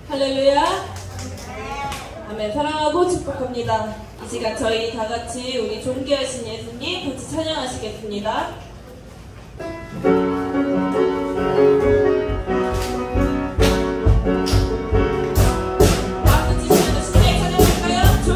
할렐루야. 아멘. 사랑하고 축복합니다. 이 시간 저희 다 같이 우리 존귀하신 예수님 같이 찬양하시겠습니다. 존귀하신 주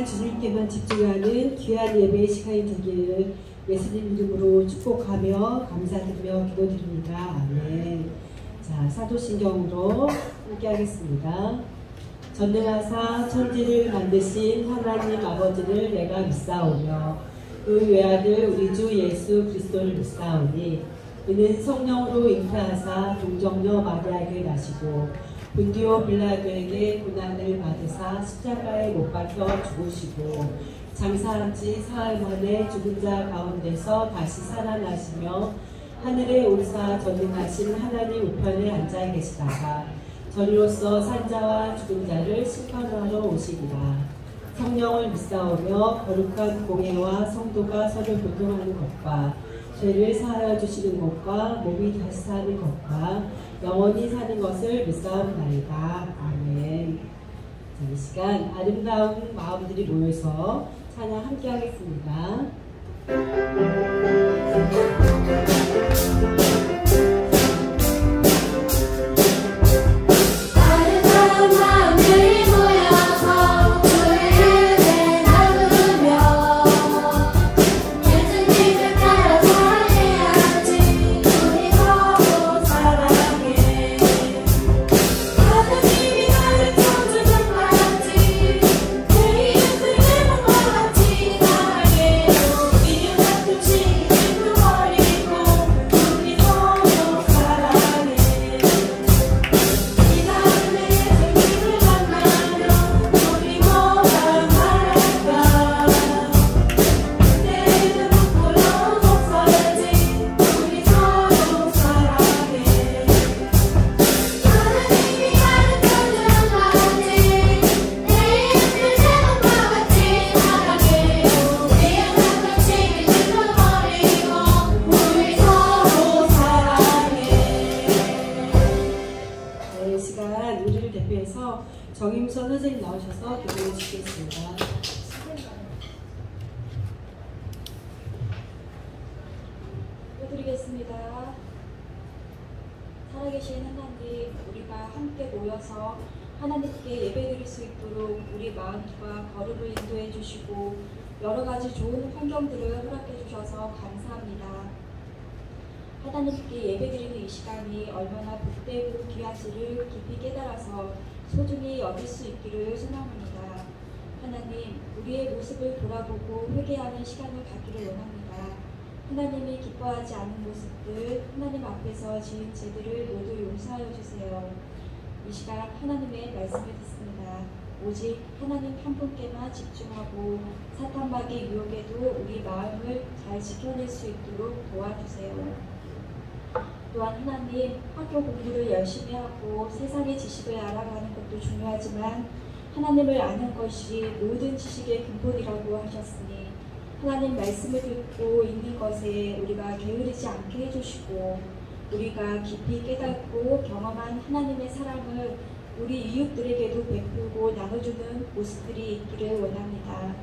주님께만 집중하는 귀한 예배의 시간이 되기를 예수님 이름으로 축복하며 감사드리며 기도드립니다. 아멘. 자, 사도신경으로 함께 하겠습니다. 전능하사 천지를 만드신 하나님 아버지를 내가 믿사오며 그 외아들 우리 주 예수 그리스도를 믿사오니 그는 성령으로 잉태하사 동정녀 마리아에게 나시고 본디오 빌라도에게 고난을 받으사 십자가에 못 박혀 죽으시고 장사한 지 사흘 만에 죽은 자 가운데서 다시 살아나시며 하늘에 오르사 전능하신 하나님 우편에 앉아 계시다가 저리로서 산자와 죽은 자를 심판하러 오시리라. 성령을 믿사오며 거룩한 공회와 성도가 서로 교통하는 것과 죄를 사하여 주시는 것과 몸이 다시 사는 것과 영원히 사는 것을 믿사옵나이다. 아멘. 자, 이 시간 아름다운 마음들이 모여서 찬양 함께 하겠습니다. 주 정임선 선생님 나오셔서 기도해 주시겠습니다. 기도드리겠습니다. 살아계신 하나님, 우리가 함께 모여서 하나님께 예배드릴 수 있도록 우리 마음과 걸음을 인도해 주시고 여러 가지 좋은 환경들을 허락해 주셔서 감사합니다. 하나님께 예배드리는 이 시간이 얼마나 복되고 귀하지를 깊이 깨달아서 소중히 여길 수 있기를 소망합니다. 하나님, 우리의 모습을 돌아보고 회개하는 시간을 갖기를 원합니다. 하나님이 기뻐하지 않는 모습들, 하나님 앞에서 지은 죄들을 모두 용서하여 주세요. 이 시간 하나님의 말씀을 듣습니다. 오직 하나님 한 분께만 집중하고 사탄마귀 유혹에도 우리 마음을 잘 지켜낼 수 있도록 도와주세요. 또한 하나님, 학교 공부를 열심히 하고 세상의 지식을 알아가는 것도 중요하지만 하나님을 아는 것이 모든 지식의 근본이라고 하셨으니 하나님 말씀을 듣고 있는 것에 우리가 게으르지 않게 해주시고 우리가 깊이 깨닫고 경험한 하나님의 사랑을 우리 이웃들에게도 베풀고 나눠주는 모습들이 있기를 원합니다.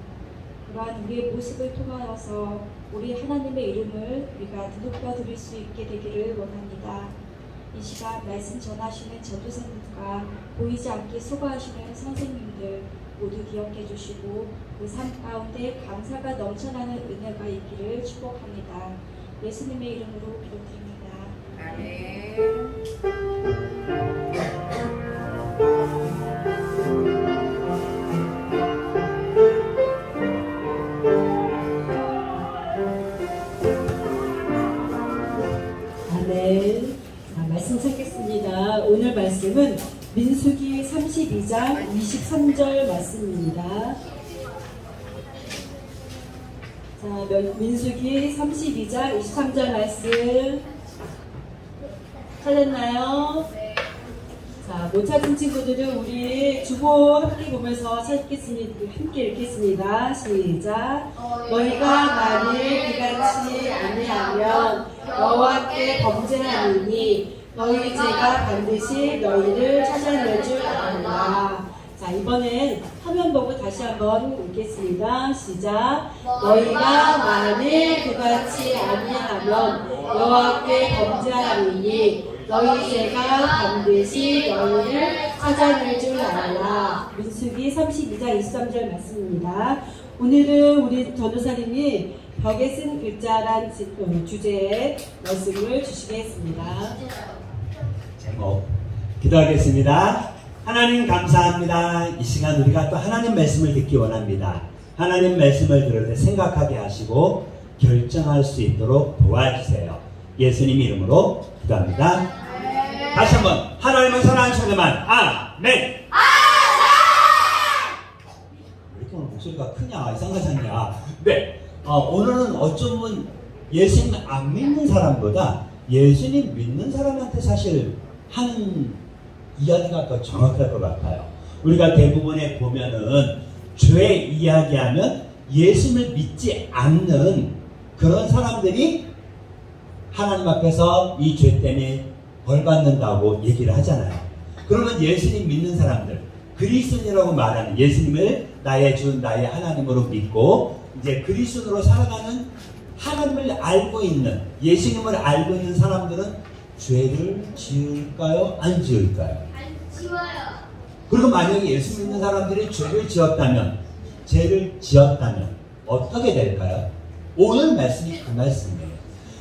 그러한 우리의 모습을 통하여서 우리 하나님의 이름을 우리가 드높여 드릴 수 있게 되기를 원합니다. 이 시간 말씀 전하시는 전도사님과 보이지 않게 수고하시는 선생님들 모두 기억해 주시고 그 삶 가운데 감사가 넘쳐나는 은혜가 있기를 축복합니다. 예수님의 이름으로 기도드립니다. 아멘. 말씀 찾겠습니다. 오늘 말씀은 민수기 32장 23절 말씀입니다. 자, 민수기 32장 23절 말씀 찾았나요? 자, 못 찾은 친구들은 우리 주보 함께 보면서 찾겠습니다. 함께 읽겠습니다. 시작. 너희가 만일 그같이 아니하면 여호와께 범죄하리니 너희 죄가 반드시 너희를 찾아낼 줄 아노라. 자, 이번엔 화면 보고 다시 한번 읽겠습니다. 시작. 너희가 만일 그같이 아니하면 여호와께 범죄하리니 너희 죄가 반드시 너희를 찾아낼 줄 알라. 민수기 32장 23절 말씀입니다. 오늘은 우리 전도사님이 벽에 쓴 글자란 주제의 말씀을 주시겠습니다. 제목 기도하겠습니다. 하나님 감사합니다. 이 시간 우리가 또 하나님 말씀을 듣기 원합니다. 하나님 말씀을 들을 때 생각하게 하시고 결정할 수 있도록 도와주세요. 예수님 이름으로 기도합니다. 다시 한번 하나님을 사랑하는 청자만 아멘. 왜 이렇게 오늘 목소리가 크냐 이상하잖냐. 네, 오늘은 어쩌면 예수님 안 믿는 사람보다 예수님 믿는 사람한테 사실 하는 이야기가 더 정확할 것 같아요. 우리가 대부분에 보면은 죄 이야기하면 예수님을 믿지 않는 그런 사람들이 하나님 앞에서 이 죄 때문에 벌 받는다고 얘기를 하잖아요. 그러면 예수님 믿는 사람들, 그리스도인이라고 말하는 예수님을 나의 주, 나의 하나님으로 믿고 이제 그리스도인으로 살아가는 하나님을 알고 있는, 예수님을 알고 있는 사람들은 죄를 지을까요? 안 지을까요? 안 지워요. 그리고 만약에 예수 믿는 사람들이 죄를 지었다면 어떻게 될까요? 오늘 말씀이 그 말씀이에요.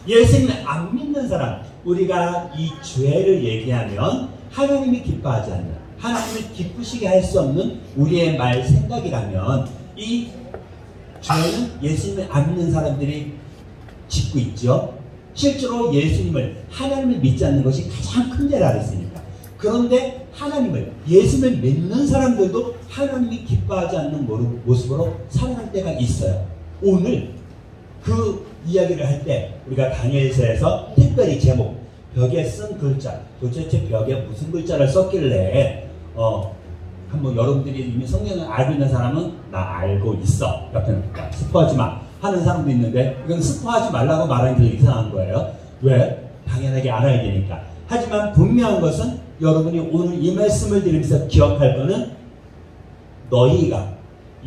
예수님을 안 믿는 사람, 우리가 이 죄를 얘기하면 하나님이 기뻐하지 않는, 하나님을 기쁘시게 할 수 없는 우리의 말 생각이라면 이 죄는 예수님을 안 믿는 사람들이 짓고 있죠. 실제로 예수님을, 하나님을 믿지 않는 것이 가장 큰 죄라 그랬으니까. 그런데 하나님을, 예수님을 믿는 사람들도 하나님이 기뻐하지 않는 모습으로 살아갈 때가 있어요. 오늘 그 이야기를 할 때 우리가 다니엘서에서 특별히 제목, 벽에 쓴 글자, 도대체 벽에 무슨 글자를 썼길래 한번 여러분들이 이미 성경을 알고 있는 사람은 나 알고 있어, 옆에는 스포하지 마 하는 사람도 있는데, 이건 스포하지 말라고 말하는 게 이상한 거예요. 왜? 당연하게 알아야 되니까. 하지만 분명한 것은 여러분이 오늘 이 말씀을 들으면서 기억할 거는 너희가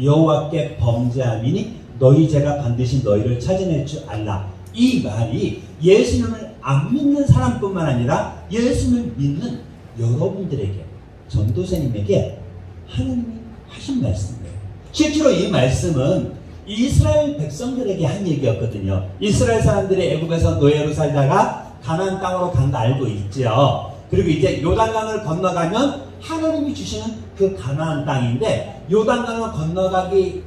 여호와께 범죄함이니 너희 죄가 반드시 너희를 찾아낼 줄 알라. 이 말이 예수님을 안 믿는 사람뿐만 아니라 예수님을 믿는 여러분들에게, 전도사님에게 하나님이 하신 말씀이에요. 실제로 이 말씀은 이스라엘 백성들에게 한 얘기였거든요. 이스라엘 사람들이 애굽에서 노예로 살다가 가나안 땅으로 간 거 알고 있죠. 그리고 이제 요단강을 건너가면 하나님이 주시는 그 가나안 땅인데, 요단강을 건너가기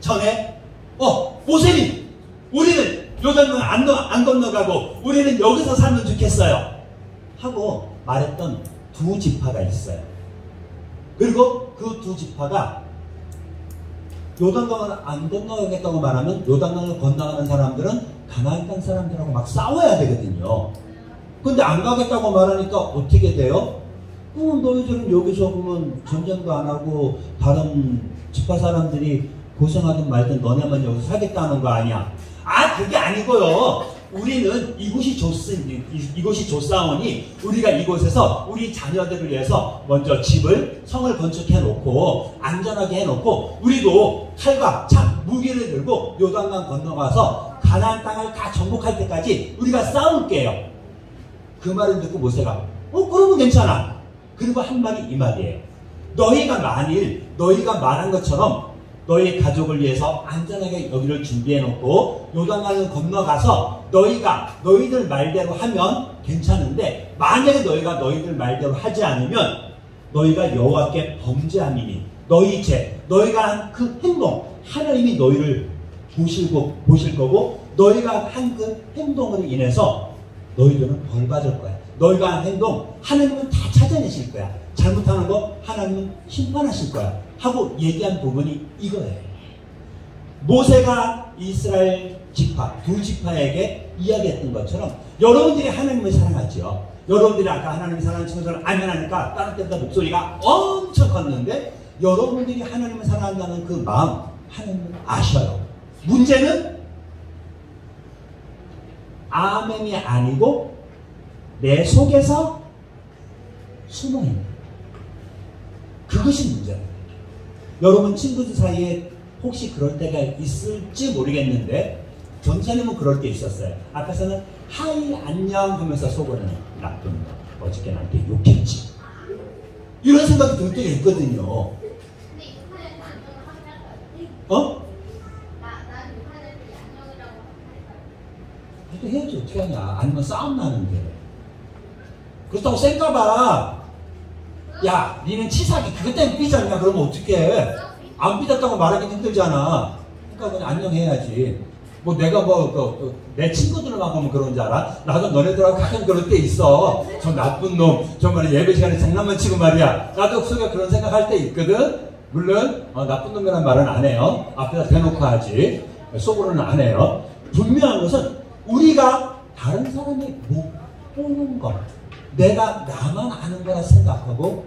전에 모세님, 우리는 요단강을 안 건너가고 우리는 여기서 살면 좋겠어요 하고 말했던 두 지파가 있어요. 그리고 그 두 지파가 요단강을 안 건너가겠다고 말하면 요단강을 건너가는 사람들은 가나안 땅 사람들하고 막 싸워야 되거든요. 근데 안 가겠다고 말하니까 어떻게 돼요? 너희들은 여기서 보면 전쟁도 안 하고 다른 지파 사람들이 고생하든 말든 너네만 여기서 살겠다는 거 아니야? 그게 아니고요. 우리는 이곳이 좋사오니 우리가 이곳에서 우리 자녀들을 위해서 먼저 집을, 성을 건축해 놓고 안전하게 해 놓고 우리도 칼과 창, 무기를 들고 요단강 건너가서 가나안 땅을 다 정복할 때까지 우리가 싸울게요. 그 말을 듣고 모세가 그러면 괜찮아. 그리고 한 말이 이 말이에요. 너희가 만일 너희가 말한 것처럼 너희 가족을 위해서 안전하게 여기를 준비해 놓고 요단강을 건너가서 너희들 말대로 하면 괜찮은데, 만약에 너희가 너희들 말대로 하지 않으면 너희가 여호와께 범죄함이니 너희 죄, 너희가 한 그 행동, 하나님이 너희를 보실 거고 너희가 한 그 행동으로 인해서 너희들은 벌 받을 거야. 너희가 한 행동 하나님은 다 찾아내실 거야. 잘못하는 거 하나님은 심판하실 거야 하고 얘기한 부분이 이거예요. 모세가 이스라엘 지파, 두 지파에게 이야기했던 것처럼 여러분들이 하나님을 사랑하죠. 여러분들이 아까 하나님을 사랑하는 친구들을 알면 하니까 다른 때보다 목소리가 엄청 컸는데, 여러분들이 하나님을 사랑한다는 그 마음 하나님은 아셔요. 문제는 아멘이 아니고 내 속에서 숨어있는, 그것이 문제예요. 여러분 친구들 사이에 혹시 그럴 때가 있을지 모르겠는데, 전사님은 그럴 때 있었어요. 앞에서는 하이 안녕 하면서 속으로는 나쁜 거, 어저께 나한테 욕했지, 이런 생각이 들 때가 있거든요. 그래도 해야지, 어떻게 하냐. 아니면 싸움 나는데. 그렇다고 쌩까봐 야 니는 치사하게 그것 때문에 삐졌냐 그러면 어떡해. 안 삐졌다고 말하기 힘들잖아. 그러니까 그냥 안녕해야지. 내가 내 친구들만 보면 그런 줄 알아? 나도 너네들하고 가끔 그럴 때 있어. 저 나쁜 놈 정말 예배 시간에 장난만 치고 말이야. 나도 속에 그런 생각할 때 있거든. 물론 나쁜 놈이란 말은 안 해요. 앞에다 대놓고 하지. 속으로는 안 해요. 분명한 것은 우리가 다른 사람이 못 보는 것, 내가 나만 아는 거라 생각하고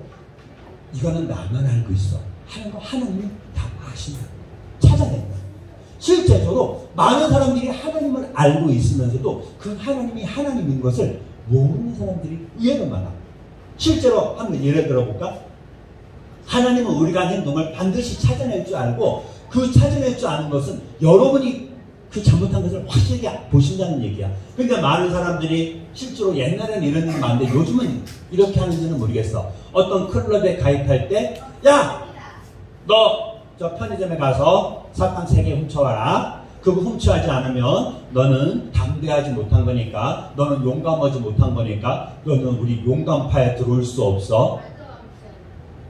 이거는 나만 알고 있어 하는 거 하나님이 다 아신다. 찾아낸다. 실제적으로 많은 사람들이 하나님을 알고 있으면서도 그 하나님이 하나님인 것을 모르는 사람들이 의외로 많아. 실제로 한번 예를 들어볼까? 하나님은 우리가 한 행동을 반드시 찾아낼 줄 알고, 그 찾아낼 줄 아는 것은 여러분이 그 잘못한 것을 확실히 보신다는 얘기야. 그러니까 많은 사람들이 실제로 옛날에는 이런 일이 많은데 요즘은 이렇게 하는지는 모르겠어. 어떤 클럽에 가입할 때, 야! 너 저 편의점에 가서 사탕 3개 훔쳐와라. 그거 훔쳐하지 않으면 너는 담대하지 못한 거니까, 너는 용감하지 못한 거니까 너는 우리 용감파에 들어올 수 없어.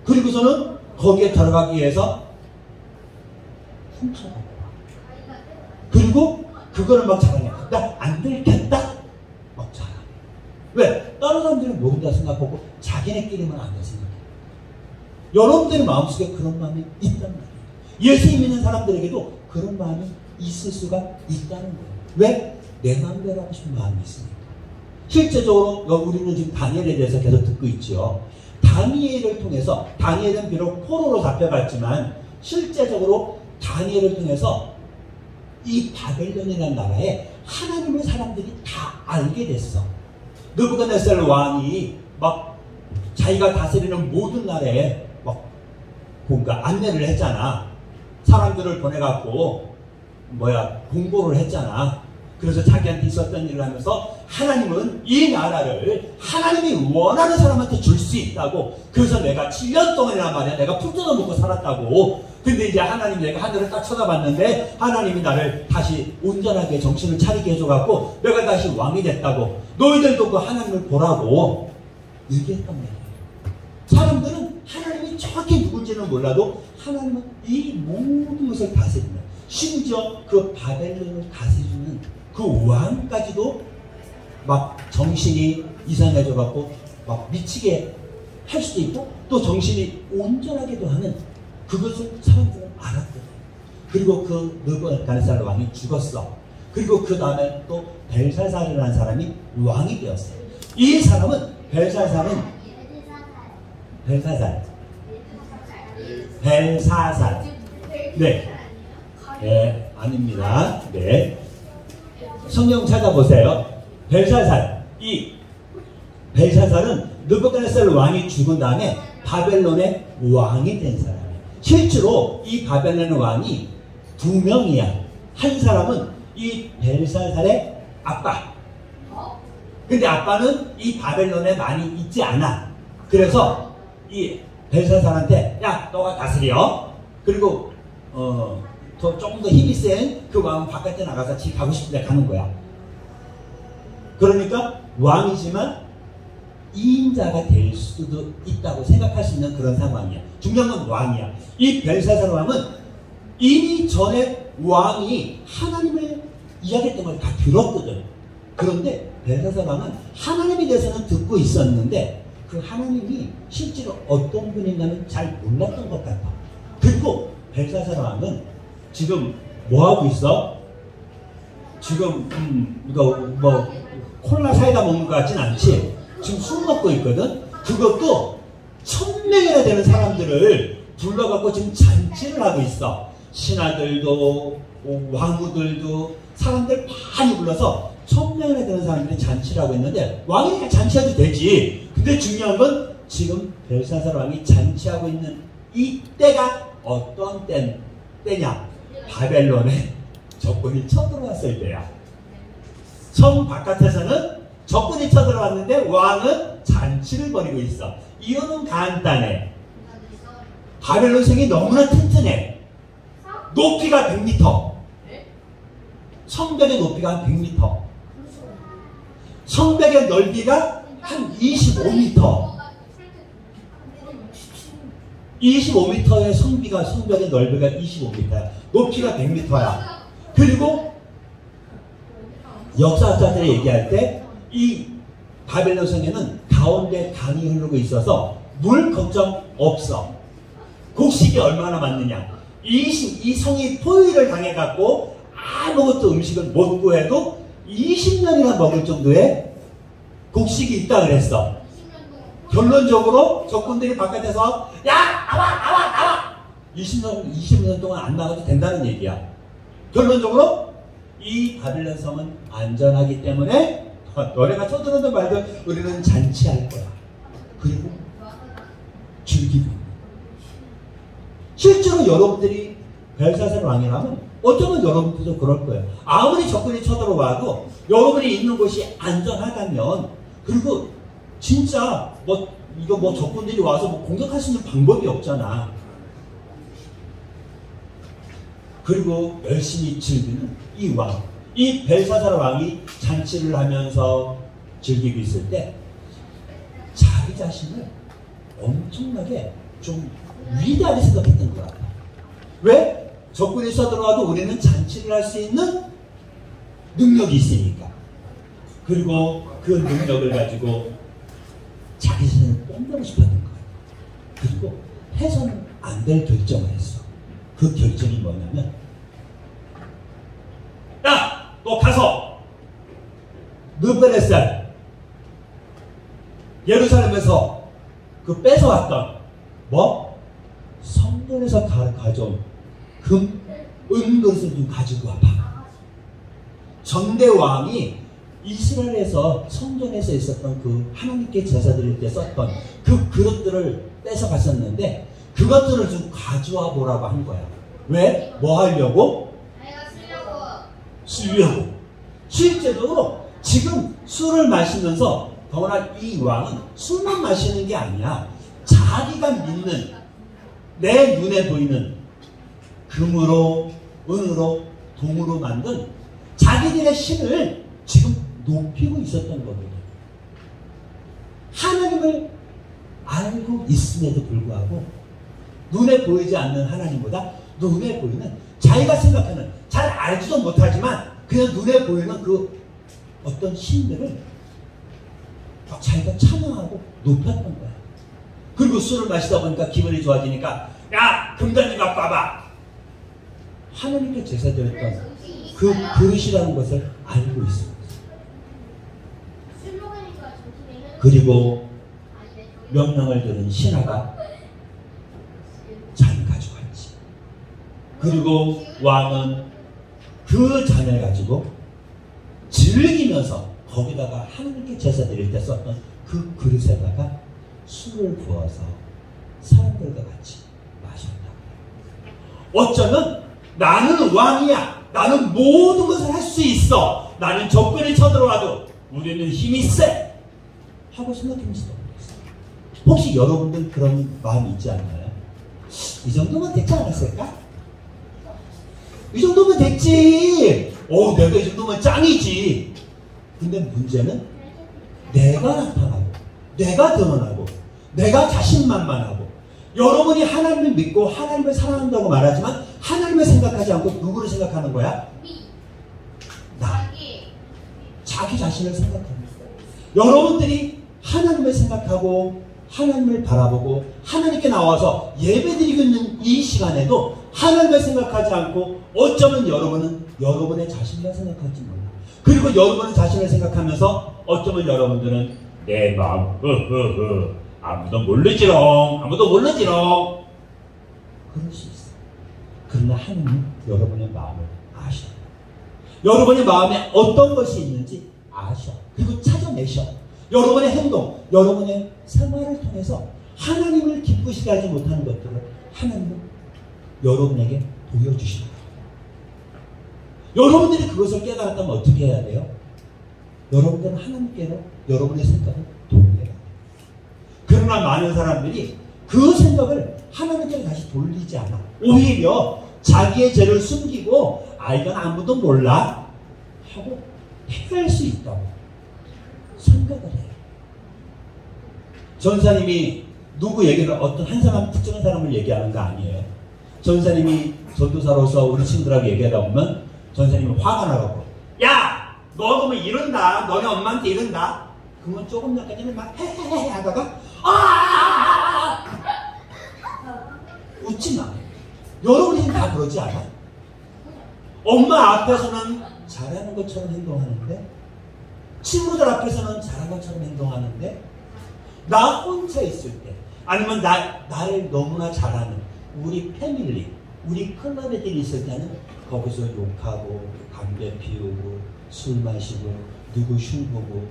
그리고서는 거기에 들어가기 위해서 훔쳐가. 그리고 그거를 막 자랑해. 나 안 들켰다? 막 자랑해. 왜? 다른 사람들은 모른다 생각하고 자기네끼리만 안다 생각해. 여러분들의 마음속에 그런 마음이 있단 말이에요. 예수 믿는 사람들에게도 그런 마음이 있을 수가 있다는 거예요. 왜? 내 마음대로 하고 싶은 마음이 있으니까. 실제적으로 우리는 지금 다니엘에 대해서 계속 듣고 있죠. 다니엘을 통해서, 다니엘은 비록 포로로 잡혀갔지만 실제적으로 다니엘을 통해서 이 바벨론이라는 나라에 하나님의 사람들이 다 알게 됐어. 느부갓네살 왕이 막 자기가 다스리는 모든 나라에 막 뭔가 안내를 했잖아. 사람들을 보내갖고 공고를 했잖아. 그래서 자기한테 있었던 일을 하면서 하나님은 이 나라를 하나님이 원하는 사람한테 줄 수 있다고. 그래서 내가 7년 동안이란 말이야. 내가 풀 뜯어먹고 살았다고. 근데 이제 하나님, 내가 하늘을 딱 쳐다봤는데 하나님이 나를 다시 온전하게 정신을 차리게 해줘갖고 내가 다시 왕이 됐다고. 너희들도 그 하나님을 보라고 얘기했단 말이야. 사람들은 하나님이 정확히 누군지는 몰라도 하나님은 이 모든 것을 다스린다. 심지어 그 바벨론을 다스리는 그 왕까지도 막 정신이 이상해져갖고 막 미치게 할 수도 있고 또 정신이 온전하게도 하는 그것을 사람들은 알았거든. 그리고 그 느부갓네살 왕이 죽었어. 그리고 그 다음에 또 벨사살이라는 사람이 왕이 되었어요. 이 사람은 벨사살 네, 아닙니다. 네, 성경 찾아보세요. 이 벨사살은 느부갓네살 왕이 죽은 다음에 바벨론의 왕이 된 사람이에요. 실제로 이 바벨론의 왕이 2명이야. 한 사람은 이 벨사살의 아빠. 근데 아빠는 이 바벨론에 많이 있지 않아. 그래서 이 벨사살한테 야, 너가 다스려. 그리고 조금 더 힘이 센 그 왕은 바깥에 나가서 지 가고 싶은 데 가는 거야. 그러니까 왕이지만 2인자가 될 수도 있다고 생각할 수 있는 그런 상황이야. 중요한 건 왕이야. 이 벨사살 왕은 이미 전에 왕이 하나님을 이야기했던 걸 다 들었거든. 그런데 벨사살 왕은 하나님에 대해서는 듣고 있었는데 그 하나님이 실제로 어떤 분인가는 잘 몰랐던 것 같아. 그리고 벨사살 왕은 지금 뭐 하고 있어? 지금 이거 콜라 사이다 먹는 것 같진 않지? 지금 술 먹고 있거든? 그것도 1000명이나 되는 사람들을 불러갖고 지금 잔치를 하고 있어. 신하들도 왕후들도 사람들 많이 불러서 1000명이나 되는 사람들이 잔치를 하고 있는데 왕이 잔치해도 되지. 근데 중요한 건 지금 벨사살 왕이 잔치하고 있는 이 때가 어떤 때냐? 바벨론에 적군이 쳐들어왔을 때야. 성 바깥에서는 적군이 쳐들어왔는데 왕은 잔치를 벌이고 있어. 이유는 간단해. 바벨론 성이 너무나 튼튼해. 높이가 100m. 성벽의 높이가 한 100m. 성벽의 넓이가 한 25m. 25m의 성벽의 넓이가 25m야. 높이가 100m야. 그리고 역사학자들이 얘기할 때 이 바벨론 성에는 가운데 강이 흐르고 있어서 물 걱정 없어. 곡식이 얼마나 많느냐. 이 성이 포위를 당해갖고 아무것도 음식을 못 구해도 20년이나 먹을 정도의 곡식이 있다 그랬어. 결론적으로 적군들이 바깥에서 야 나와 20년 동안 안 나가도 된다는 얘기야. 결론적으로 이 바벨론 성은 안전하기 때문에 너네가 쳐들어도 말도 우리는 잔치할 거야. 그리고 즐기고. 실제로 여러분들이 벨사살 왕이라면 어쩌면 여러분들도 그럴 거예요. 아무리 적군이 쳐들어와도 여러분이 있는 곳이 안전하다면, 그리고 진짜 적군들이 와서 공격할 수 있는 방법이 없잖아. 그리고 열심히 즐기는 이 왕, 이 벨사살 왕이 잔치를 하면서 즐기고 있을 때 자기 자신을 엄청나게 좀 위대하게 생각했던 것 같아. 왜? 적군이 쳐들어와도 우리는 잔치를 할 수 있는 능력이 있으니까. 그리고 그 능력을 가지고 자기 자신을 뽐내고 싶었던 거야. 그리고 해서는 안 될 결정을 했어. 그 결정이 뭐냐면, 야! 너 가서 느부갓네살 예루살렘에서 그 뺏어왔던 성전에서 가져온 금, 은그릇을 좀 가지고 와봐. 전대왕이 이스라엘에서 성전에서 있었던 그 하나님께 제사 드릴 때 썼던 그 그릇들을 뺏어갔었는데, 그것들을 좀 가져와 보라고 한 거야. 왜? 뭐 하려고? 쓰려고. 실제로 지금 술을 마시면서 더구나 이 왕은 술만 마시는 게 아니야. 자기가 믿는 내 눈에 보이는 금으로 은으로 동으로 만든 자기들의 신을 지금 높이고 있었던 거거든요. 하나님을 알고 있음에도 불구하고 눈에 보이지 않는 하나님보다 눈에 보이는 자기가 생각하는 잘 알지도 못하지만 그냥 눈에 보이는 그 어떤 신들을 자기가 찬양하고 높였던 거야. 그리고 술을 마시다 보니까 기분이 좋아지니까 야 금단지 갖고 와봐. 하나님께 제사드렸던 그 그릇이라는 것을 알고 있습니다. 그리고 명령을 들은 신하가 잔을 가져갔지. 그리고 왕은 그 잔을 가지고 즐기면서 거기다가 하나님께 제사 드릴 때 썼던 그 그릇에다가 술을 부어서 사람들과 같이 마셨다. 어쩌면 나는 왕이야. 나는 모든 것을 할 수 있어. 나는 적군이 쳐들어와도 우리는 힘이 세. 하고 생각했는지도 모르겠어요. 혹시 여러분들 그런 마음이 있지 않나요? 이 정도면 됐지 않았을까? 이 정도면 됐지. 내가 이 정도면 짱이지. 근데 문제는 내가 나타나고 내가 드러나고 내가 자신만만하고 여러분이 하나님을 믿고 하나님을 사랑한다고 말하지만 하나님을 생각하지 않고 누구를 생각하는 거야? 나. 자기 자신을 생각하는 거야. 여러분들이 하나님을 생각하고 하나님을 바라보고 하나님께 나와서 예배드리고 있는 이 시간에도 하나님을 생각하지 않고 어쩌면 여러분은 여러분의 자신만 생각할지 몰라. 그리고 여러분의 자신을 생각하면서 어쩌면 여러분들은 내 마음 아무도 모르지롱 그럴 수 있어. 그러나 하나님은 여러분의 마음을 아셔. 여러분의 마음에 어떤 것이 있는지 아셔. 그리고 찾아내셔. 여러분의 행동, 여러분의 생활을 통해서 하나님을 기쁘시게 하지 못하는 것들을 하나님은 여러분에게 보여주시는 거예요. 여러분들이 그것을 깨달았다면 어떻게 해야 돼요? 여러분들은 하나님께로 여러분의 생각을 돌려야 돼요. 그러나 많은 사람들이 그 생각을 하나님께 다시 돌리지 않아. 오히려 자기의 죄를 숨기고 이건 아무도 몰라 하고 해낼 수 있다고 생각을 해요. 전사님이 누구 얘기를 어떤 한 사람 특정한 사람을 얘기하는 거 아니에요. 전사님이 전도사로서 우리 친구들하고 얘기하다 보면 전사님이 화가 나갖고 야! 너 그러면 이런다. 너네 엄마한테 이런다. 그러면 조금 전까지는 막 헤헤헤 하다가 웃지 마. 여러분이 다 그러지 않아? 엄마 앞에서는 잘하는 것처럼 행동하는데 친구들 앞에서는 잘하는 것처럼 행동하는데 나 혼자 있을 때 아니면 나를 너무나 잘하는 우리 패밀리, 우리 클럽 애들이 있을 때는 거기서 욕하고 담배 피우고 술 마시고 누구 흉보고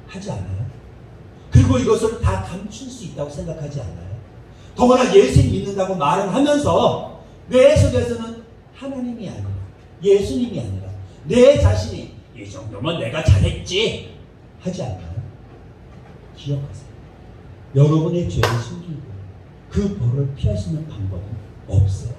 하지 않아요? 그리고 이것을 다 감출 수 있다고 생각하지 않아요? 더구나 예수 믿는다고 말을 하면서 내 속에서는 하나님이 아니라 예수님이 아니라 내 자신이 이 정도면 내가 잘했지 하지 않나요? 기억하세요. 여러분의 죄를 숨기고 그 벌을 피할 수 있는 방법은 없어요.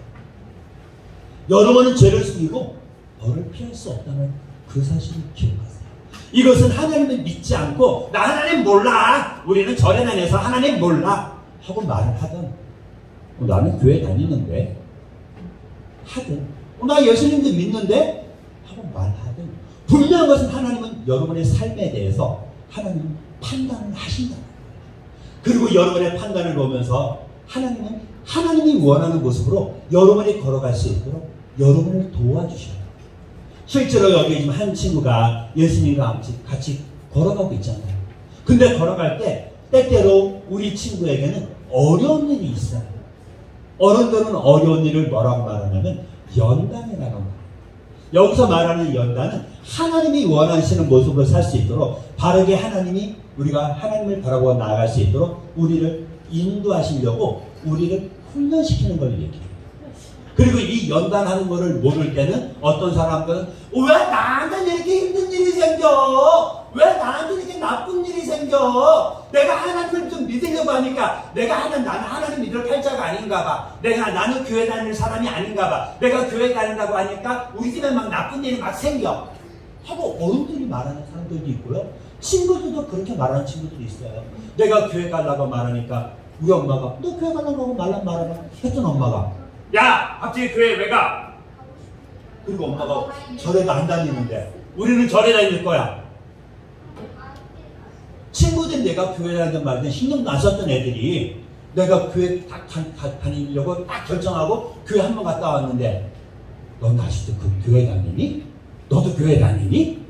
여러분은 죄를 숨기고 벌을 피할 수 없다는 그 사실을 기억하세요. 이것은 하나님을 믿지 않고 나 하나님 몰라. 우리는 절에 다녀서 하나님 몰라 하고 말을 하든 나는 교회 다니는데 하든 나 예수님도 믿는데 하고 말하든 분명한 것은 하나님은 여러분의 삶에 대해서 하나님은 판단을 하신다. 그리고 여러분의 판단을 보면서 하나님은 하나님이 원하는 모습으로 여러분이 걸어갈 수 있도록 여러분을 도와주셔요. 실제로 여기 지금 한 친구가 예수님과 같이 걸어가고 있잖아요. 근데 걸어갈 때 때때로 우리 친구에게는 어려운 일이 있어요. 어른들은 어려운 일을 뭐라고 말하냐면 연단이라고 말해요. 여기서 말하는 연단은 하나님이 원하시는 모습으로 살 수 있도록 바르게 우리가 하나님을 바라보고 나아갈 수 있도록 우리를 인도하시려고 우리를 훈련시키는 걸 얘기해요. 그리고 이 연단하는 거를 모를 때는 어떤 사람들은 왜 나한테 이렇게 힘든 일이 생겨? 왜 나한테 이렇게 나쁜 일이 생겨? 내가 하나님을 좀 믿으려고 하니까 나는 하나님 믿을 팔자가 아닌가 봐. 나는 교회 다니는 사람이 아닌가 봐. 내가 교회 다닌다고 하니까 우리 집에 막 나쁜 일이 막 생겨. 하고 어른들이 말하는 사람들도 있고요. 친구들도 그렇게 말하는 친구들이 있어요. 내가 교회 가려고 말하니까 우리 엄마가 너 교회 가려고 말하라 했던 엄마가 야 갑자기 교회 왜 가? 그리고 엄마가 절에도 안 다니는데 우리는 절에 다닐 거야. 친구들이 내가 교회 다니는 말에 신경도 안 썼던 애들이 내가 교회 딱 다니려고 딱 결정하고 교회 한 번 갔다 왔는데 넌 아직도 그 교회 다니니? 너도 교회 다니니?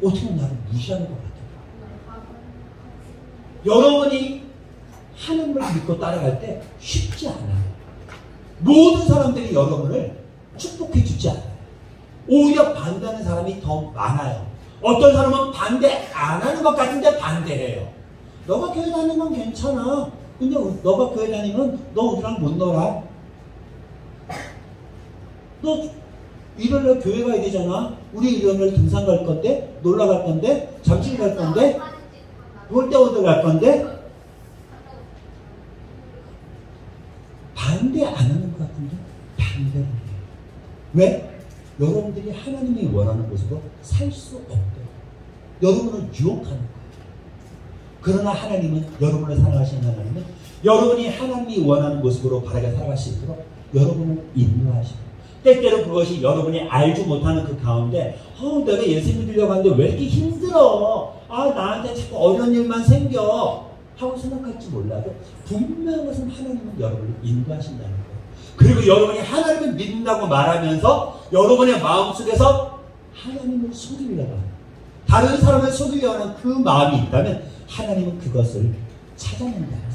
어떻게 나를 무시하는 것 같아. 여러분이 하나님을 믿고 따라갈 때 쉽지 않아요. 모든 사람들이 여러분을 축복해 주지 않아요. 오히려 반대하는 사람이 더 많아요. 어떤 사람은 반대 안 하는 것 같은데 반대해요. 너가 교회 다니는 건 괜찮아. 근데 너가 교회 다니면 너 우리랑 못 놀아. 너 일요일날 교회 가야 되잖아. 우리 일요일날 등산 갈 건데, 놀러 갈 건데, 잠실 갈 건데, 롯데월드 갈 건데. 반대 안 하는 것 같은데 반대를 해요. 왜? 여러분들이 하나님이 원하는 곳으로 살 수 없대요. 여러분을 유혹하는 거예요. 그러나 하나님은, 여러분을 사랑하시는 하나님은 여러분이 하나님이 원하는 모습으로 바르게 살아갈 수 있도록 여러분을 인도하시고, 때때로 그것이 여러분이 알지 못하는 그 가운데 내가 예수 믿으려고 하는데 왜 이렇게 힘들어? 나한테 자꾸 어려운 일만 생겨 하고 생각할지 몰라도 분명한 것은 하나님은 여러분을 인도하신다는 거예요. 그리고 여러분이 하나님을 믿는다고 말하면서 여러분의 마음속에서 하나님을 속이려고 하는, 다른 사람을 속이려고 하는 그 마음이 있다면 하나님은 그것을 찾아낸다는 거예요.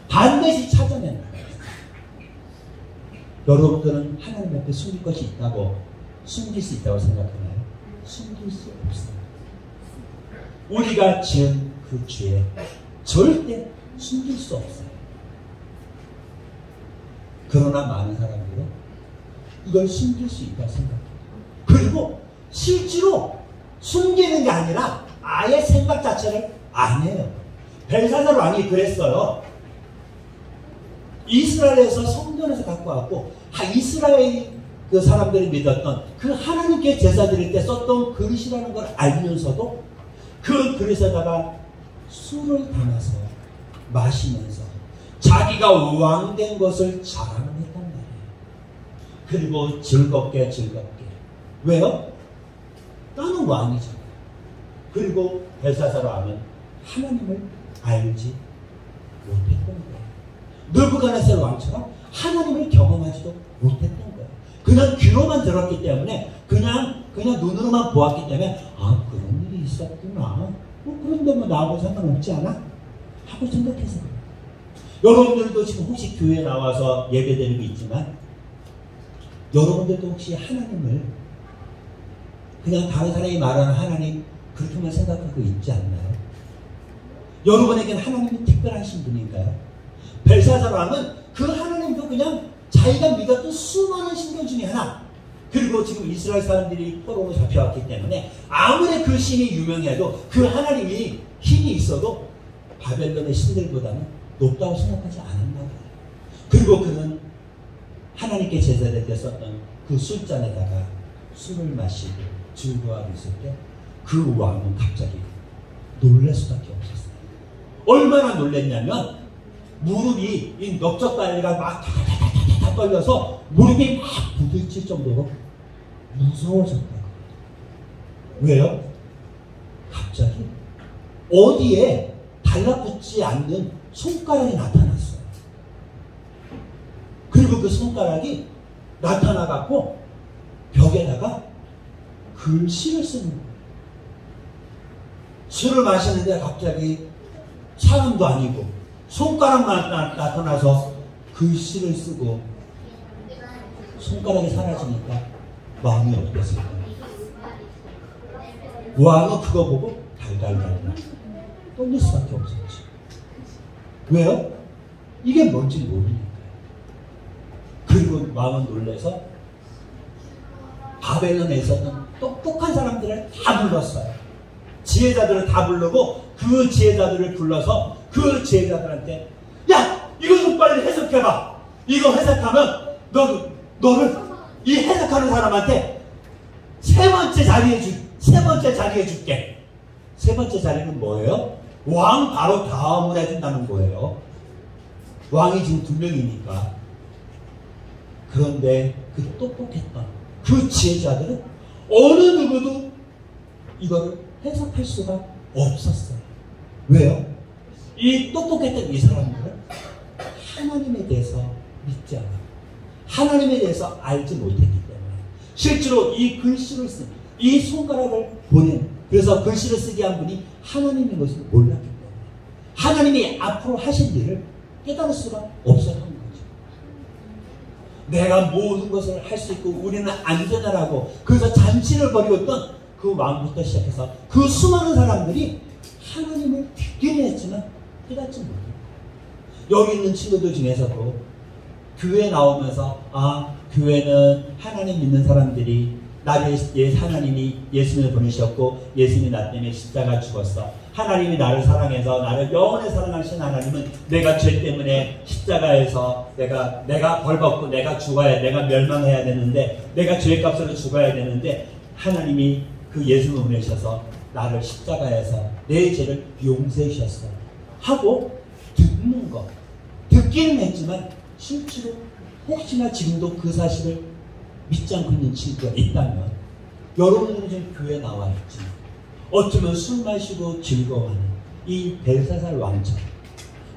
반드시 찾아낸다. 여러분들은 하나님 앞에 숨길 것이 있다고, 숨길 수 있다고 생각하나요? 숨길 수 없어요. 우리가 지은 그 죄 절대 숨길 수 없어요. 그러나 많은 사람들은 이걸 숨길 수 있다고 생각해요. 그리고 실제로 숨기는 게 아니라 아예 생각 자체를 안 해요. 벨사살 왕이 그랬어요. 이스라엘에서 성전에서 갖고 왔고, 이스라엘 그 사람들이 믿었던 그 하나님께 제사 드릴 때 썼던 그릇이라는 걸 알면서도 그 그릇에다가 술을 담아서 마시면서 자기가 왕된 것을 자랑했단 말이에요. 그리고 즐겁게. 왜요? 나는 왕이잖아. 그리고 벨사살 왕은 하나님을 알지 못했던 거예요. 느부갓네살 왕처럼 하나님을 경험하지도 못했던 거예요. 그냥 귀로만 들었기 때문에, 그냥 눈으로만 보았기 때문에 그런 일이 있었구나. 그런데 나하고 상관없지 않아? 하고 생각해서 그래요. 여러분들도 지금 혹시 교회에 나와서 예배드리고 있지만, 여러분들도 혹시 하나님을 그냥 다른 사람이 말하는 하나님 그렇게만 생각하고 있지 않나요? 여러분에게는 하나님이 특별하신 분인가요? 벨사살 왕은 그 하나님도 그냥 자기가 믿었던 수많은 신들 중에 하나. 그리고 지금 이스라엘 사람들이 포로로 잡혀왔기 때문에 아무리 그 신이 유명해도 그 하나님이 힘이 있어도 바벨론의 신들보다는 높다고 생각하지 않았나 봐요. 그리고 그는 하나님께 제사될 때 썼던 그 술잔에다가 술을 마시고 즐거워하고 있을 때 그 왕은 갑자기 놀랄 수밖에 없었어요. 얼마나 놀랬냐면 무릎이, 이 넓적다리가 막 다 떨려서 무릎이 막 부딪힐 정도로 무서워졌다고. 왜요? 갑자기 어디에 달라붙지 않는 손가락이 나타났어요. 그리고 그 손가락이 나타나갖고 벽에다가 글씨를 쓰는 거예요. 술을 마시는데 갑자기 사람도 아니고 손가락만 나타나서 글씨를 쓰고 손가락이 사라지니까 마음이 어땠을까요? 왕은 그거 보고 달달달 떨릴 수밖에 없었지. 왜요? 이게 뭔지 모르니까. 그리고 왕은 놀라서 바벨론에 있었던 똑똑한 사람들을 다 불렀어요. 지혜자들을 다 부르고 그 지혜자들을 불러서 그 지혜자들한테 야! 이거 좀 빨리 해석해봐. 이거 해석하면 너를 이 해석하는 사람한테 세 번째 자리에 줄게. 세 번째 자리는 뭐예요? 왕 바로 다음을 해준다는 거예요. 왕이 지금 2명이니까. 그런데 그 똑똑했던 그 지혜자들은 어느 누구도 이거를 해석할 수가 없었어요. 왜요? 이 똑똑했던 이 사람들은 하나님에 대해서 믿지 않아요. 하나님에 대해서 알지 못했기 때문에 실제로 이 글씨를 쓴 이 손가락을 보낸 그래서 글씨를 쓰게 한 분이 하나님인 것을 몰랐기 때문에 하나님이 앞으로 하신 일을 깨달을 수가 없었던 거죠. 내가 모든 것을 할 수 있고 우리는 안전하라고 그래서 잔치를 벌이고 있던 그 왕부터 시작해서 그 수많은 사람들이 하나님을 듣기는 했지만 깨닫지 못해요. 여기 있는 친구들 중에서도 교회 나오면서 교회는 하나님 믿는 사람들이 나를 하나님이 예수님을 보내셨고 예수님이 나 때문에 십자가 죽었어. 하나님이 나를 사랑해서 나를 영원히 사랑하신 하나님은 내가 죄 때문에 십자가에서 내가 벌받고 내가 죽어야 내가 멸망해야 되는데 내가 죄값으로 죽어야 되는데 하나님이 그 예수님을 보내셔서 나를 십자가에서 내 죄를 용서해 주셨어 하고 듣는 거 듣기는 했지만 실제로 혹시나 지금도 그 사실을 믿지 않고 있는 친구가 있다면 여러분들은 지금 교회에 나와 있지 어쩌면 술 마시고 즐거워하는 이 벨사살 왕처럼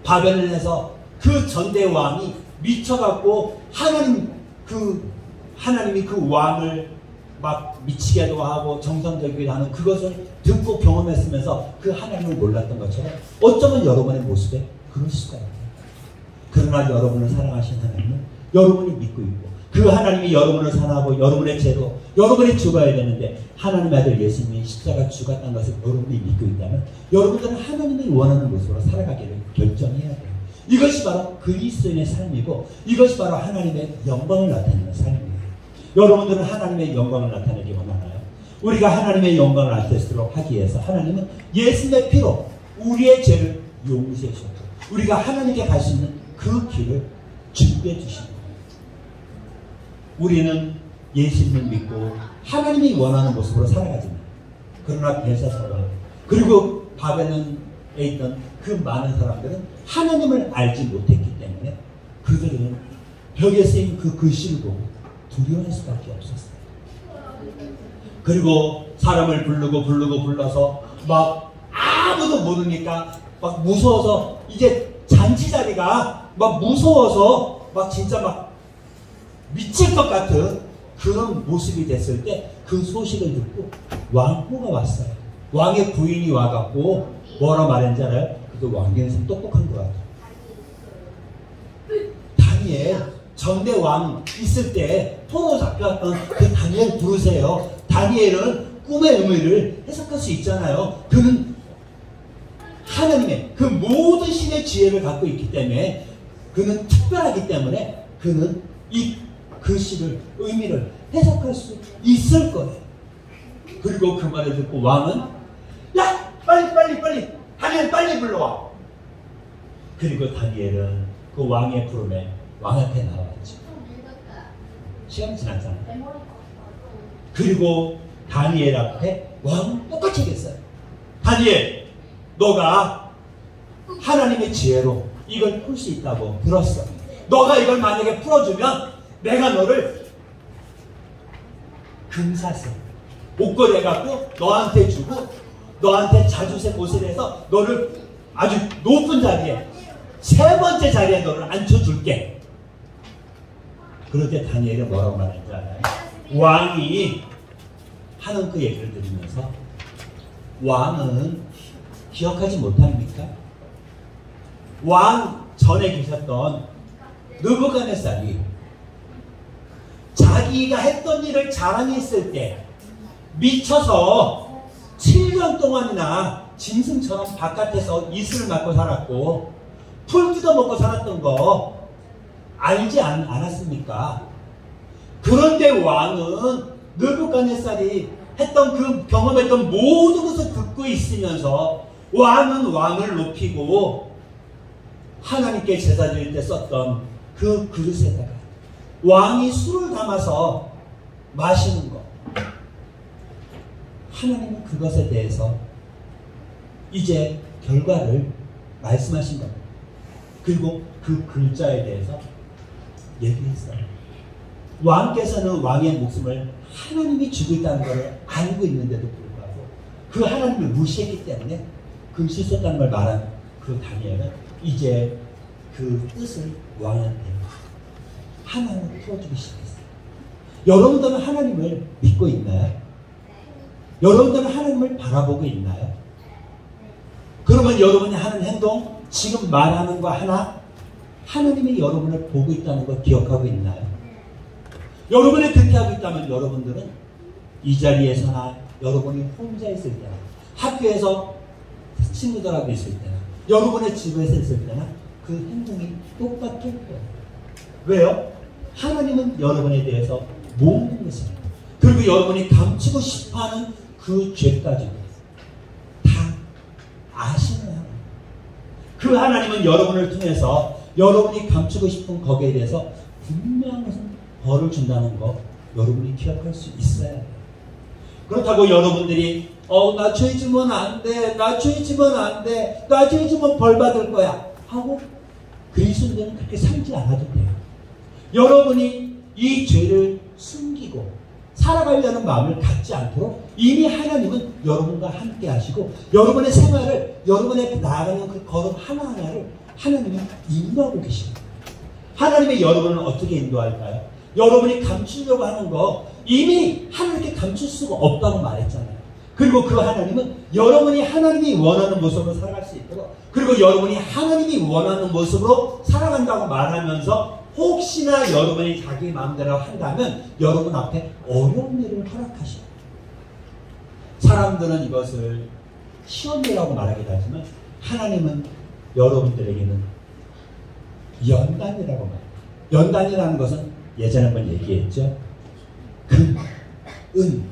바벨론에서 그 전대 왕이 미쳐갖고 하나님이 그 왕을 막 미치게도 하고 정상적이기도 하는 그것을 듣고 경험했으면서 그 하나님을 몰랐던 것처럼 어쩌면 여러분의 모습에 그럴 수가 있어요. 그러나 여러분을 사랑하신 하나님은 여러분이 믿고 있고 그 하나님이 여러분을 사랑하고 여러분의 죄로 여러분이 죽어야 되는데 하나님의 아들 예수님이 십자가 죽었다는 것을 여러분이 믿고 있다면 여러분들은 하나님이 원하는 모습으로 살아가기를 결정해야 돼요. 이것이 바로 그리스도인의 삶이고 이것이 바로 하나님의 영광을 나타내는 삶이에요. 여러분들은 하나님의 영광을 나타내기 원하나요? 우리가 하나님의 영광을 나타내도록 하기 위해서 하나님은 예수님의 피로 우리의 죄를 용서해 주셨고 우리가 하나님께 갈 수 있는 그 길을 준비해 주신 거예요. 우리는 예수님을 믿고 하나님이 원하는 모습으로 살아가지만 그러나 벨사살과 그리고 바벨론에 있던 그 많은 사람들은 하나님을 알지 못했기 때문에 그들은 벽에 쓰인 그 글씨를 보고 두려워할 수밖에 없었어요. 그리고 사람을 불러서 막 아무도 모르니까 막 무서워서 이제 잔치 자리가 막 무서워서 막 진짜 막 미칠 것 같은 그런 모습이 됐을 때 그 소식을 듣고 왕후가 왔어요. 왕의 부인이 와갖고 뭐라 말했는지 알아요? 그 왕에서 똑똑한 것 같아요. 다니엘 전대 왕 있을 때 포로 잡혀왔던 그 다니엘 부르세요. 다니엘은 꿈의 의미를 해석할 수 있잖아요. 그는 하나님의 그 모든 신의 지혜를 갖고 있기 때문에 그는 특별하기 때문에 그는 이 글씨를 의미를 해석할 수 있을 거예요. 그리고 그 말을 듣고 왕은 야 빨리 다니엘 빨리 불러와. 그리고 다니엘은 그 왕의 부름에 왕 앞에 나왔죠. 시간 지났잖아요. 그리고 다니엘 앞에 왕은 똑같이 얘기했어요. 다니엘 너가 하나님의 지혜로 이걸 풀 수 있다고 들었어. 너가 이걸 만약에 풀어주면 내가 너를 금사슬 옷걸이 해갖고 너한테 주고 너한테 자주색 옷을 해서 너를 아주 높은 자리에 세 번째 자리에 너를 앉혀줄게. 그럴 때 다니엘이 뭐라고 말했는지 알아요? 왕이 하는 그 얘기를 들으면서 왕은 기억하지 못합니까? 왕 전에 계셨던 느부갓네살이 자기가 했던 일을 자랑했을 때 미쳐서 7년 동안이나 짐승처럼 바깥에서 이슬을 맞고 살았고 풀 뜯어먹고 살았던 거 알지 않았습니까? 그런데 왕은 느부갓네살이 했던 그 경험했던 모든 것을 듣고 있으면서 왕은 왕을 높이고 하나님께 제사 드릴 때 썼던 그 그릇에다가 왕이 술을 담아서 마시는 것, 하나님은 그것에 대해서 이제 결과를 말씀하신 겁니다. 그리고 그 글자에 대해서 얘기했어요. 왕께서는 왕의 목숨을 하나님이 주고 있다는 것을 알고 있는데도 불구하고 그 하나님을 무시했기 때문에 글씨 썼다는 걸 말한 그 다니엘은 이제 그 뜻을 왕한테 하나님을 풀어주기 시작했어요. 여러분들은 하나님을 믿고 있나요? 여러분들은 하나님을 바라보고 있나요? 그러면 여러분이 하는 행동, 지금 말하는 거 하나, 하나님이 여러분을 보고 있다는 걸 기억하고 있나요? 여러분이 그렇게 하고 있다면 여러분들은 이 자리에서나 여러분이 혼자 있을 때나 학교에서 친구들하고 있을 때나 여러분의 집에서 있을 때나 그 행동이 똑같을 거예요. 왜요? 하나님은 여러분에 대해서 모든 것을 그리고 여러분이 감추고 싶어하는 그 죄까지도 다 아시는 하나님. 그 하나님은 여러분을 통해서 여러분이 감추고 싶은 거기에 대해서 분명한 것은 벌을 준다는 거 여러분이 기억할 수 있어야 돼요. 그렇다고 여러분들이 나 죄 지면 안 돼, 나 죄 지면 안 돼, 나 죄 지면 벌 받을 거야 하고 그리스도인들은 그렇게 살지 않아도 돼요. 여러분이 이 죄를 숨기고 살아가려는 마음을 갖지 않도록 이미 하나님은 여러분과 함께 하시고 여러분의 생활을 여러분의 나아가는 그 걸음 하나하나를 하나님이 인도하고 계십니다. 하나님의 여러분은 어떻게 인도할까요? 여러분이 감추려고 하는 거 이미 하나님께 감출 수가 없다고 말했잖아요. 그리고 그 하나님은 여러분이 하나님이 원하는 모습으로 살아갈 수 있도록 그리고 여러분이 하나님이 원하는 모습으로 살아간다고 말하면서 혹시나 여러분이 자기 마음대로 한다면 여러분 앞에 어려운 일을 허락하시고 사람들은 이것을 쉬운 일이라고 말하기도 하지만 하나님은 여러분들에게는 연단이라고 말해요. 연단이라는 것은 예전에 한번 얘기했죠. 금, 은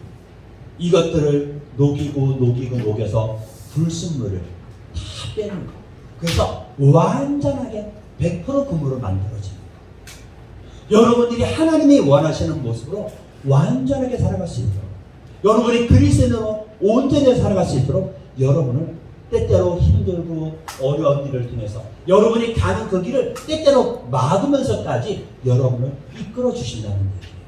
이것들을 녹여서 불순물을 다 빼는 거. 그래서 완전하게 100% 금으로 만들어집니다. 여러분들이 하나님이 원하시는 모습으로 완전하게 살아갈 수 있도록 여러분이 그리스도인으로 온전히 살아갈 수 있도록 여러분을 때때로 힘들고 어려운 일을 통해서 여러분이 가는 그 길을 때때로 막으면서까지 여러분을 이끌어 주신다는 얘기예요.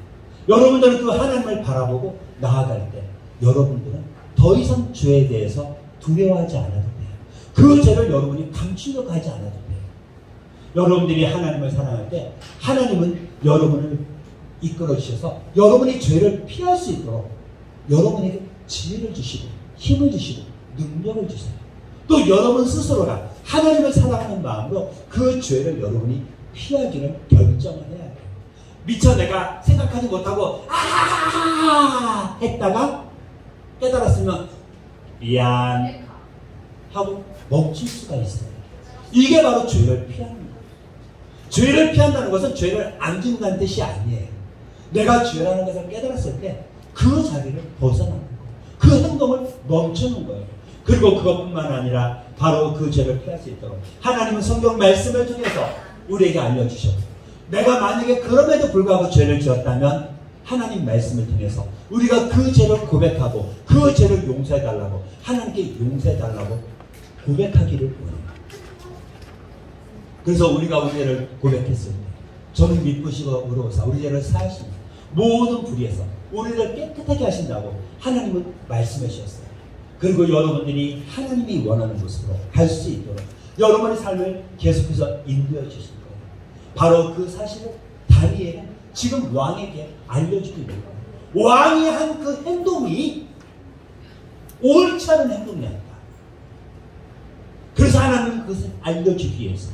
여러분들은 그 하나님을 바라보고 나아갈 때 여러분들은 더 이상 죄에 대해서 두려워하지 않아도 돼요. 그 죄를 여러분이 감추려고 하지 않아도 돼요. 여러분들이 하나님을 사랑할 때 하나님은 여러분을 이끌어 주셔서 여러분이 죄를 피할 수 있도록 여러분에게 지혜를 주시고 힘을 주시고 능력을 주세요. 또 여러분 스스로가 하나님을 사랑하는 마음으로 그 죄를 여러분이 피하기를 결정을 해야 돼요. 미처 내가 생각하지 못하고 했다가 깨달았으면 미안 하고 멈출 수가 있어요. 이게 바로 죄를 피하는 거예요. 죄를 피한다는 것은 죄를 안 짓는다는 뜻이 아니에요. 내가 죄라는 것을 깨달았을 때 그 자리를 벗어나는 거예요. 그 행동을 멈추는 거예요. 그리고 그것뿐만 아니라 바로 그 죄를 피할 수 있도록 하나님은 성경 말씀을 통해서 우리에게 알려주셨고 내가 만약에 그럼에도 불구하고 죄를 지었다면 하나님 말씀을 통해서 우리가 그 죄를 고백하고 그 죄를 용서해달라고 하나님께 용서해달라고 고백하기를 원합니다. 그래서 우리가 우리 죄를 고백했을 때 저는 미쁘시고 의로우사 우리 죄를 사하시니 모든 불의에서 우리를 깨끗하게 하신다고 하나님은 말씀해 주셨어요. 그리고 여러분들이 하나님이 원하는 모습으로 갈 수 있도록 여러분의 삶을 계속해서 인도해 주실 거예요. 바로 그 사실을 다니엘은 지금 왕에게 알려주고 있는 거예요. 왕이 한 그 행동이 옳지 않은 행동이 아니다. 그래서 하나님은 그것을 알려주기 위해서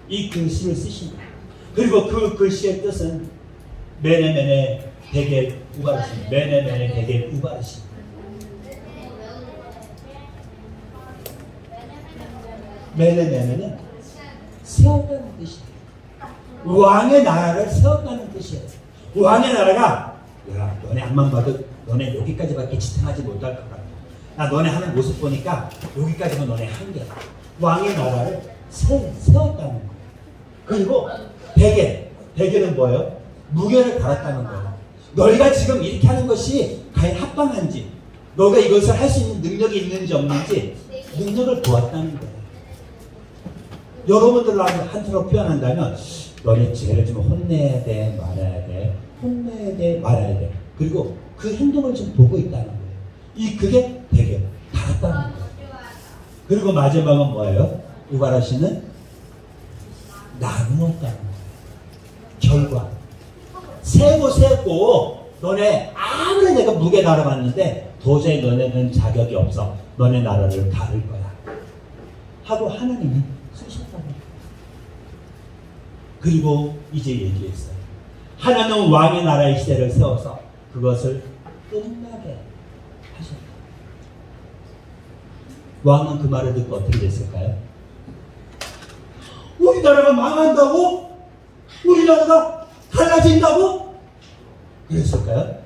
이 글씨를 쓰신 거예요. 그리고 그 글씨의 뜻은 메네메네 데겔 우바르신 메네메네 데겔 우바르신 메네메네는 세웠다는 뜻이에요. 왕의 나라를 세웠다는 뜻이에요. 왕의 나라가 야, 너네 앞만 봐도 너네 여기까지밖에 지탱하지 못할 것 같아. 나 너네 하는 모습 보니까 여기까지만 너네 한계야. 왕의 나라를 세웠다는 거예요. 그리고 베개는 뭐예요? 무게를 달았다는 거예요. 너희가 지금 이렇게 하는 것이 과연 합당한지, 너가 이것을 할 수 있는 능력이 있는지 없는지 능력을 보았다는 거예요. 여러분들로 한테로 표현한다면 너네 죄를 좀 혼내야 돼, 말아야 돼, 혼내야 돼, 말아야 돼. 그리고 그 행동을 좀 보고 있다는 거예요. 그게 베개 달았다는 거예요. 그리고 마지막은 뭐예요? 우바라 씨는 나누었다는 거예요. 결과 세고 너네 아무리 내가 무게 달아봤는데 도저히 너네는 자격이 없어. 너네 나라를 다룰 거야 하고 하나님이 쓰셨다는 거예요. 그리고 이제 얘기했어요. 하나님은 왕의 나라의 시대를 세워서 그것을 끝나게 하셨다. 왕은 그 말을 듣고 어떻게 됐을까요? 우리나라가 망한다고? 우리나라가 갈라진다고? 그랬을까요?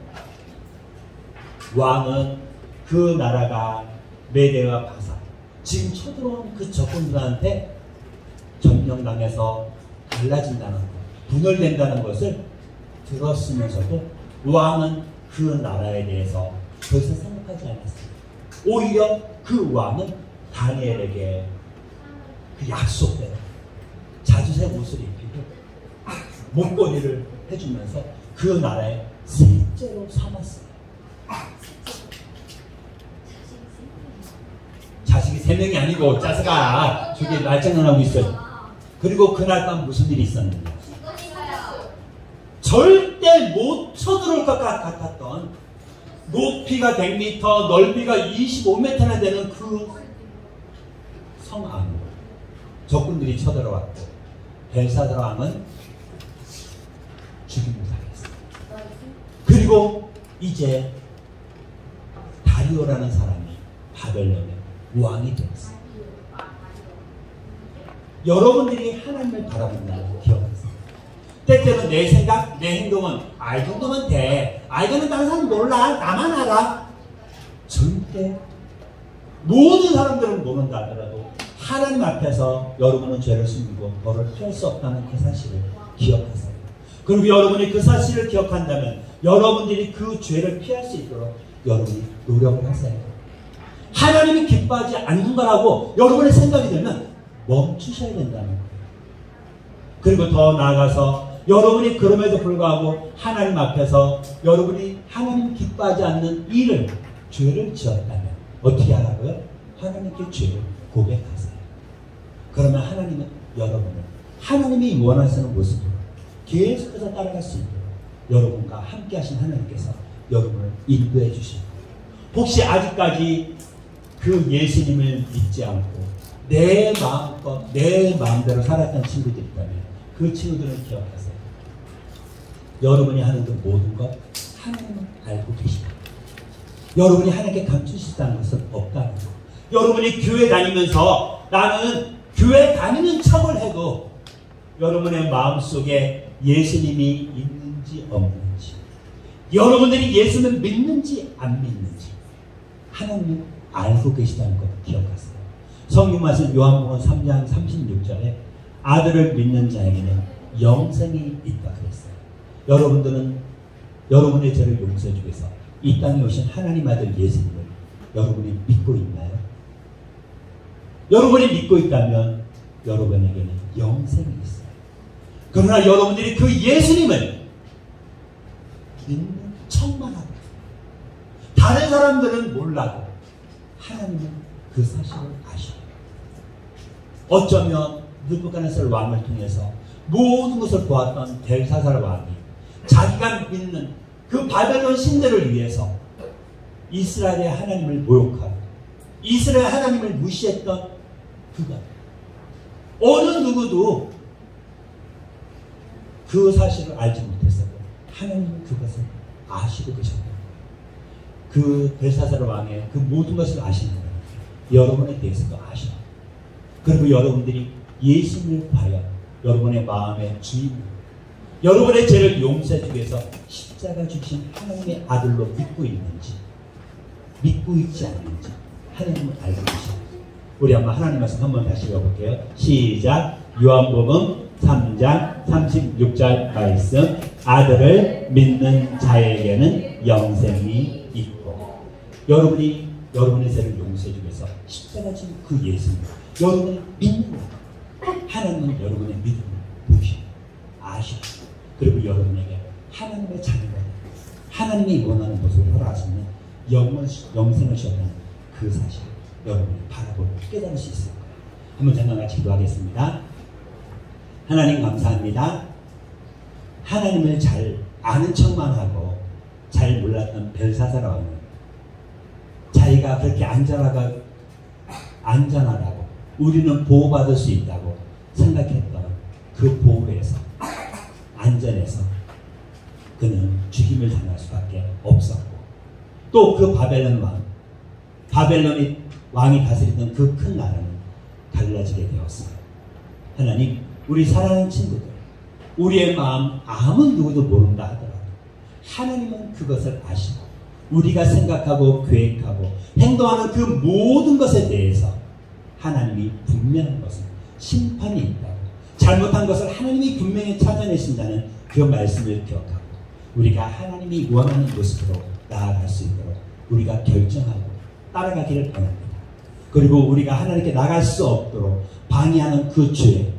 왕은 그 나라가 메대와 바사, 지금 쳐들어온 그 적군들한테 점령당해서 갈라진다는 것, 분열된다는 것을 들었으면서도 왕은 그 나라에 대해서 더 이상 생각하지 않았습니다. 오히려 그 왕은 다니엘에게 그 약속대로 자주색 옷을 입히고 목걸이를 해주면서 그 나라의 셋째로 삼았어요. 자식이 3명이 아니고 짜스가 저기 말장난하고 있어요. 그리고 그날 밤 무슨 일이 있었는가? 절대 못 쳐들어올 것 같았던 높이가 100m, 넓이가 25m나 되는 그 성 안으로 적군들이 쳐들어왔고 벨사살 왕은 죽임을 당했어요. 그리고 이제 다리오라는 사람이 바벨론의 왕이 되었어요. 여러분들이 하나님을 바라본다고 기억하세요. 때때로 내 생각, 내 행동은 이 정도면 돼. 이거는 다른 사람 몰라. 나만 알아. 절대 모든 사람들은 모른다 하더라도 하나님 앞에서 여러분은 죄를 숨기고 벌을 피할 수 없다는 그 사실을 기억하세요. 그리고 여러분이 그 사실을 기억한다면 여러분들이 그 죄를 피할 수 있도록 여러분이 노력을 하세요. 하나님이 기뻐하지 않는 거라고 여러분의 생각이 들면 멈추셔야 된다는 거예요. 그리고 더 나아가서 여러분이 그럼에도 불구하고 하나님 앞에서 여러분이 하나님 기뻐하지 않는 일을, 죄를 지었다면 어떻게 하라고요? 하나님께 죄를 고백하세요. 그러면 하나님은 여러분을 하나님이 원하시는 모습으로 계속해서 따라갈 수 있도록 여러분과 함께 하신 하나님께서 여러분을 인도해 주실 거예요. 혹시 아직까지 그 예수님을 믿지 않고 내 마음껏 내 마음대로 살았던 친구들이 있다면 그 친구들을 기억하세요. 여러분이 하는 그 모든 것 하나님은 알고 계십니다. 여러분이 하나님께 감추시다는 것은 없다는 것. 여러분이 교회 다니면서 나는 교회 다니는 척을 해도 여러분의 마음속에 예수님이 있는지 없는지, 여러분들이 예수는 믿는지 안 믿는지 하나님은 알고 계시다는 것을 기억하세요. 성경 말씀 요한복음 3장 36절에 아들을 믿는 자에게는 영생이 있다 그랬어요. 여러분들은 여러분의 죄를 용서해 주기 위해서 이 땅에 오신 하나님 아들 예수님을 여러분이 믿고 있나요? 여러분이 믿고 있다면 여러분에게는 영생이 있어요. 그러나 여러분들이 그 예수님을 믿는 척만 하고 다른 사람들은 몰라도 하나님은 그 사실을 아셔요. 어쩌면 느부갓네살 왕을 통해서 모든 것을 보았던 벨사살 왕이 자기가 믿는 그 바벨론 신들을 위해서 이스라엘의 하나님을 모욕하고 이스라엘 하나님을 무시했던 그가 어느 누구도 그 사실을 알지 못했어도 하나님은 그것을 아시고 계셨다. 그 벨사살 왕의 그 모든 것을 아시는 거예요. 여러분에 대해서도 아셔. 그리고 여러분들이 예수님을 과연 여러분의 마음의 주인, 여러분의 죄를 용서해주기 위해서 십자가 주신 하나님의 아들로 믿고 있는지, 믿고 있지 않는지 하나님은 알고 계십니다. 우리 한번 하나님 말씀 한번 다시 읽어볼게요. 시작. 요한복음 3장 36절 말씀. 아들을 믿는 자에게는 영생이 있고. 여러분이 여러분의 죄를 용서해주기 위해서 십자가 진 그 예수님, 여러분이 믿는 것, 하나님은 여러분의 믿음을 보시고 아시고, 그리고 여러분에게 하나님의 자녀가 하나님이 원하는 모습을 허락하시는 영생을 주셨다는 그 사실 여러분이 바라보고 깨달을 수 있을 거예요. 한번 저와 같이 기도하겠습니다. 하나님 감사합니다. 하나님을 잘 아는 척만 하고 잘 몰랐던 벨사사라는, 자기가 그렇게 안전하다고 우리는 보호받을 수 있다고 생각했던 그 보호에서, 안전에서 그는 죽임을 당할 수밖에 없었고, 또 그 바벨론이 왕이 다스리던 그 큰 나라는 갈라지게 되었어요. 하나님, 우리 사랑하는 친구들, 우리의 마음 아무 누구도 모른다 하더라도 하나님은 그것을 아시고, 우리가 생각하고 계획하고 행동하는 그 모든 것에 대해서 하나님이 분명한 것은 심판이 있다고, 잘못한 것을 하나님이 분명히 찾아내신다는 그 말씀을 기억하고 우리가 하나님이 원하는 모습으로 나아갈 수 있도록 우리가 결정하고 따라가기를 바랍니다. 그리고 우리가 하나님께 나갈 수 없도록 방해하는 그 죄,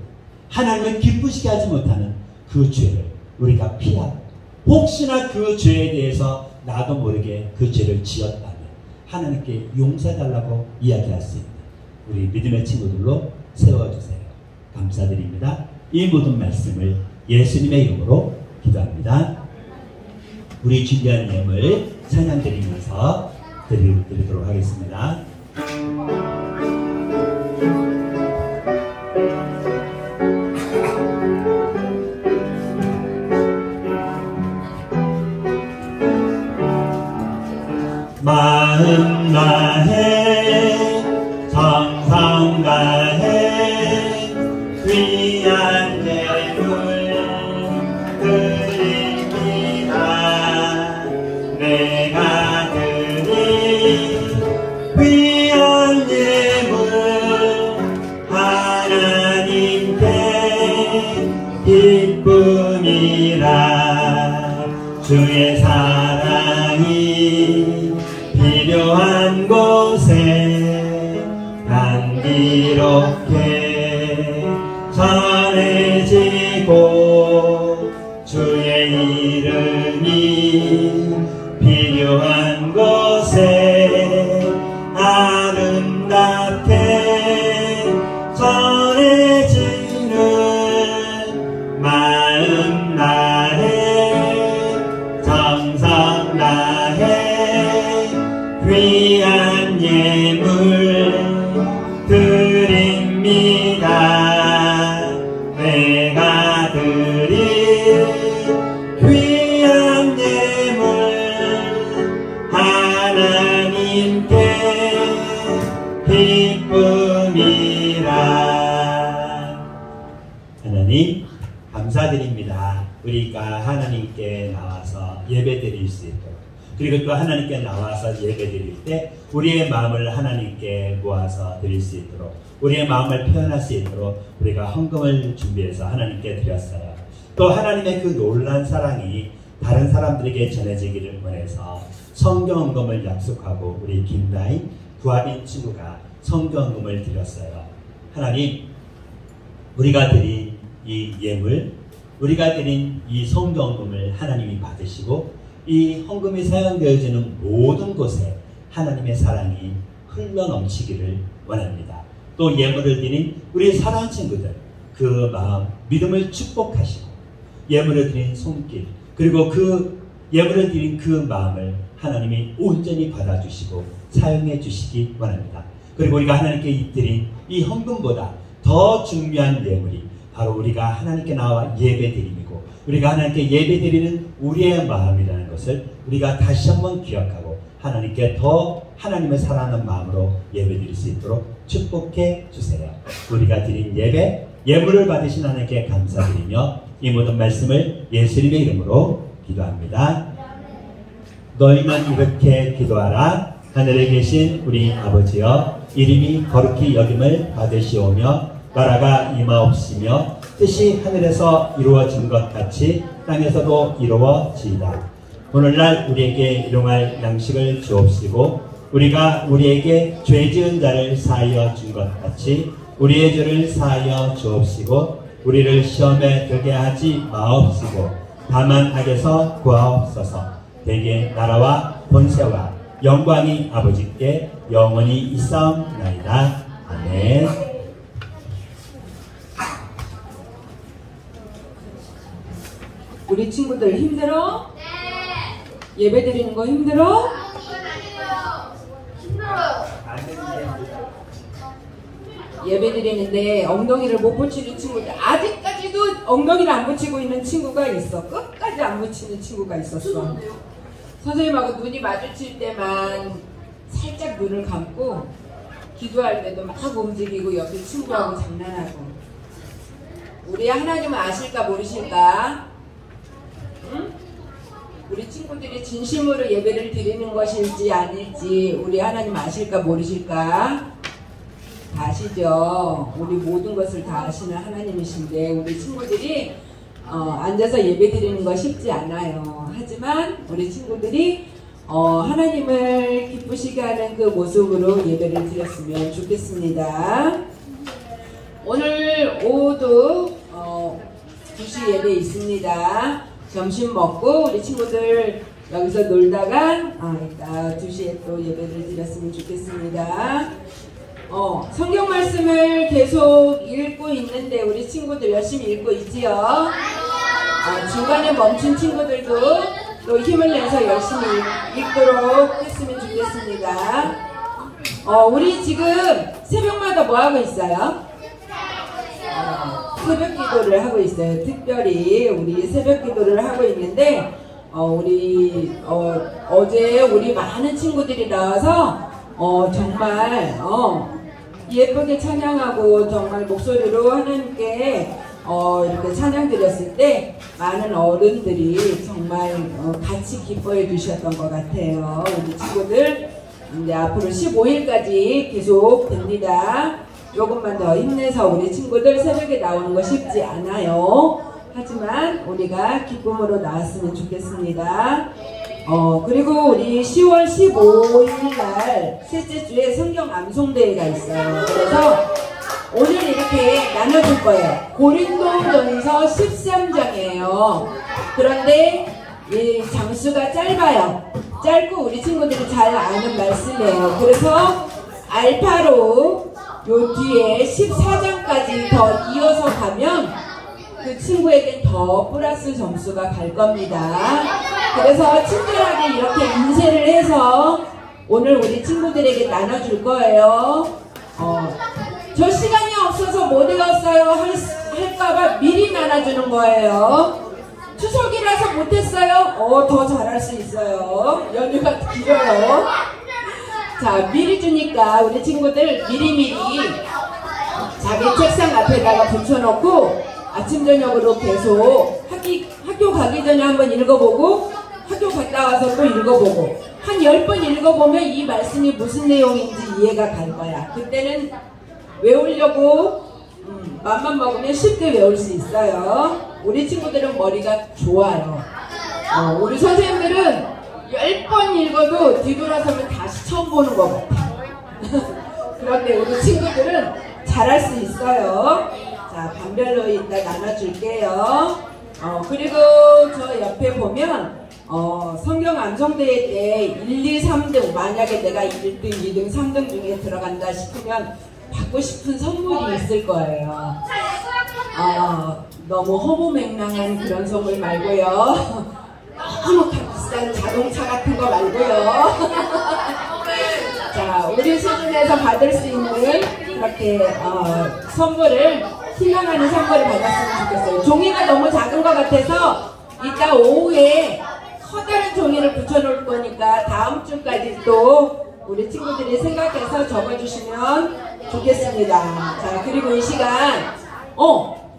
하나님을 기쁘시게 하지 못하는 그 죄를 우리가 피하고, 혹시나 그 죄에 대해서 나도 모르게 그 죄를 지었다면 하나님께 용서해달라고 이야기할 수 있는 우리 믿음의 친구들로 세워주세요. 감사드립니다. 이 모든 말씀을 예수님의 이름으로 기도합니다. 우리 준비한 예물 찬양 드리면서 드리도록 하겠습니다. 마음 다해 정성 다해 귀한 예물 드립니다. 내가 드린 귀한 예물 하나님께 기쁨이라. 주의 사랑이 필요한 곳에 감기롭게 전해지고, 주의 이름이 필요한 곳에 아름답게 전해지는 마음 다해 정성 다해 귀한 예물 드립니다. 내가 드린 귀한 예물 하나님께 기쁨이라. 하나님 감사드립니다. 우리가 하나님께 나와서 예배드릴 수 있도록, 그리고 또 하나님께 나와서 예배드릴 때 우리의 마음을 하나님께 모아서 드릴 수 있도록, 우리의 마음을 표현할 수 있도록 우리가 헌금을 준비해서 하나님께 드렸어요. 또 하나님의 그 놀라운 사랑이 다른 사람들에게 전해지기를 원해서 성경 헌금을 약속하고 우리 김다인 구하빈 친구가 성경 헌금을 드렸어요. 하나님, 우리가 드린 이 예물, 우리가 드린 이 성경 헌금을 하나님이 받으시고, 이 헌금이 사용되어지는 모든 곳에 하나님의 사랑이 흘러넘치기를 원합니다. 또 예물을 드린 우리 사랑하는 친구들, 그 마음, 믿음을 축복하시고, 예물을 드린 손길, 그리고 그 예물을 드린 그 마음을 하나님이 온전히 받아주시고 사용해 주시기 원합니다. 그리고 우리가 하나님께 드린 이 헌금보다 더 중요한 예물이 바로 우리가 하나님께 나와 예배드림이고, 우리가 하나님께 예배드리는 우리의 마음이라는 것을 우리가 다시 한번 기억하고 하나님께 더 하나님을 사랑하는 마음으로 예배드릴 수 있도록 축복해 주세요. 우리가 드린 예배 예물을 받으신 하나님께 감사드리며 이 모든 말씀을 예수님의 이름으로 기도합니다. 너희는 이렇게 기도하라. 하늘에 계신 우리 아버지여, 이름이 거룩히 여김을 받으시오며 나라가 임하옵시며 뜻이 하늘에서 이루어진 것 같이 땅에서도 이루어지이다. 오늘날 우리에게 일용할 양식을 주옵시고 우리가 우리에게 죄 지은 자를 사하여 준 것 같이 우리의 죄를 사하여 주옵시고 우리를 시험에 들게 하지 마옵시고 다만 악에서 구하옵소서. 대개 나라와 권세와 영광이 아버지께 영원히 있사옵나이다. 아멘. 우리 친구들 힘들어? 네. 예배 드리는 거 힘들어? 예배 드리는데 엉덩이를 못 붙이는 친구들, 아직까지도 엉덩이를 안 붙이고 있는 친구가 있어. 끝까지 안 붙이는 친구가 있었어. 선생님하고 눈이 마주칠 때만 살짝 눈을 감고 기도할 때도 막 움직이고 옆에 친구하고 장난하고. 우리 하나님은 아실까 모르실까? 응? 우리 친구들이 진심으로 예배를 드리는 것일지 아닐지 우리 하나님 아실까 모르실까? 다 아시죠? 우리 모든 것을 다 아시는 하나님이신데 우리 친구들이 앉아서 예배 드리는 거 쉽지 않아요. 하지만 우리 친구들이 하나님을 기쁘시게 하는 그 모습으로 예배를 드렸으면 좋겠습니다. 오늘 오후도 2시 예배 있습니다. 점심 먹고 우리 친구들 여기서 놀다가 이따 2시에 또 예배를 드렸으면 좋겠습니다. 성경 말씀을 계속 읽고 있는데 우리 친구들 열심히 읽고 있지요? 중간에 멈춘 친구들도 또 힘을 내서 열심히 읽도록 했으면 좋겠습니다. 우리 지금 새벽마다 뭐 하고 있어요? 새벽 기도를 하고 있어요. 특별히 우리 새벽 기도를 하고 있는데 어제 우리 많은 친구들이 나와서 정말 예쁘게 찬양하고 정말 목소리로 하나님께 이렇게 찬양 드렸을 때 많은 어른들이 정말 같이 기뻐해 주셨던 것 같아요. 우리 친구들 이제 앞으로 15일까지 계속 됩니다. 조금만 더 힘내서 우리 친구들 새벽에 나오는 거 쉽지 않아요. 하지만 우리가 기쁨으로 나왔으면 좋겠습니다. 그리고 우리 10월 15일 날 셋째 주에 성경 암송대회가 있어요. 그래서 오늘 이렇게 나눠줄 거예요. 고린도전서 13장이에요. 그런데 이 장수가 짧아요. 짧고 우리 친구들이 잘 아는 말씀이에요. 그래서 알파로 요 뒤에 14장까지 더 이어서 가면 그 친구에겐 더 플러스 점수가 갈 겁니다. 그래서 친절하게 이렇게 인쇄를 해서 오늘 우리 친구들에게 나눠줄 거예요. 저 시간이 없어서 못 외웠어요 할까봐 미리 나눠주는 거예요. 추석이라서 못했어요? 더 잘할 수 있어요. 연휴가 길어요. 자, 미리 주니까 우리 친구들 미리미리 자기 책상 앞에다가 붙여놓고 아침 저녁으로 계속 학교 가기 전에 한번 읽어보고 학교 갔다 와서 또 읽어보고 한 10번 읽어보면 이 말씀이 무슨 내용인지 이해가 갈 거야. 그때는 외우려고 맘만 먹으면 쉽게 외울 수 있어요. 우리 친구들은 머리가 좋아요. 우리 선생님들은 10번 읽어도 뒤돌아서면 다시 처음 보는 것 같아. 그런데 우리 친구들은 잘할 수 있어요. 자, 반별로 이따 나눠줄게요. 그리고 저 옆에 보면 성경 암송대회 때 1, 2, 3등 만약에 내가 1등, 2등, 3등 중에 들어간다 싶으면 받고 싶은 선물이 있을 거예요. 너무 허무맹랑한 그런 선물 말고요. 너무 비싼 자동차 같은 거 말고요. 자, 우리 수준에서 받을 수 있는 이렇게 선물을 희망하는 선물을 받았으면 좋겠어요. 종이가 너무 작은 것 같아서 이따 오후에 커다란 종이를 붙여놓을 거니까 다음 주까지 또 우리 친구들이 생각해서 적어주시면 좋겠습니다. 자, 그리고 이 시간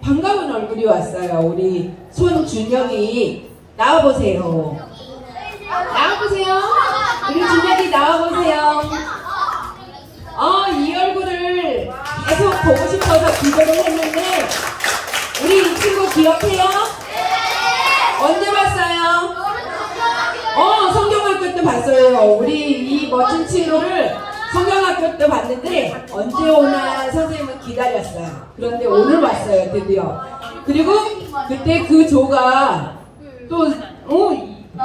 반가운 얼굴이 왔어요. 우리 손준영이 나와보세요. 나와보세요. 우리 준영이 나와보세요. 이 얼굴을 계속 보고 싶어서 기도를 했는데 우리 이 친구 기억해요? 언제 봤어요? 성경학교 때 봤어요. 우리 이 멋진 친구를 성경학교 때 봤는데 언제 오나 선생님은 기다렸어요. 그런데 오늘 왔어요, 드디어. 그리고 그때 그 조가 또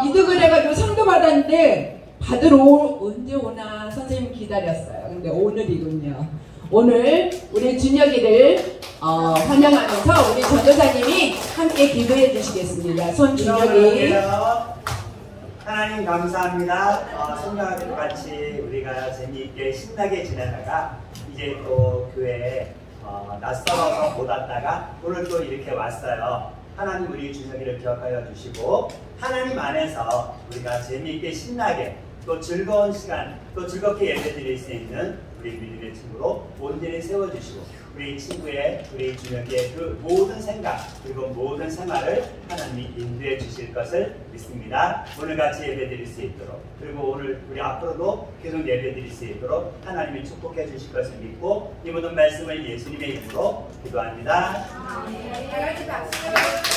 이득을 해가지고 상도 받았는데 받으러 언제 오나 선생님 기다렸어요. 근데 오늘이군요. 오늘 우리 준혁이를 환영하면서 우리 전도사님이 함께 기도해 주시겠습니다. 손준혁이. 하나님 감사합니다. 성경학교 같이 우리가 재미있게 신나게 지내다가 이제 또 교회에 낯설어서 못 왔다가 오늘 또 이렇게 왔어요. 하나님 우리 준혁이를 기억하여 주시고 하나님 안에서 우리가 재미있게 신나게 또 즐거운 시간 또 즐겁게 예배드릴 수 있는 우리 믿음의 친구로 온전히 세워주시고 우리 친구의 우리 준혁이의 그 모든 생각 그리고 모든 생활을 하나님이 인도해 주실 것을 믿습니다. 오늘같이 예배드릴 수 있도록 그리고 오늘 우리 앞으로도 계속 예배드릴 수 있도록 하나님이 축복해 주실 것을 믿고 이 모든 말씀을 예수님의 이름으로 기도합니다. 다 같이 박수.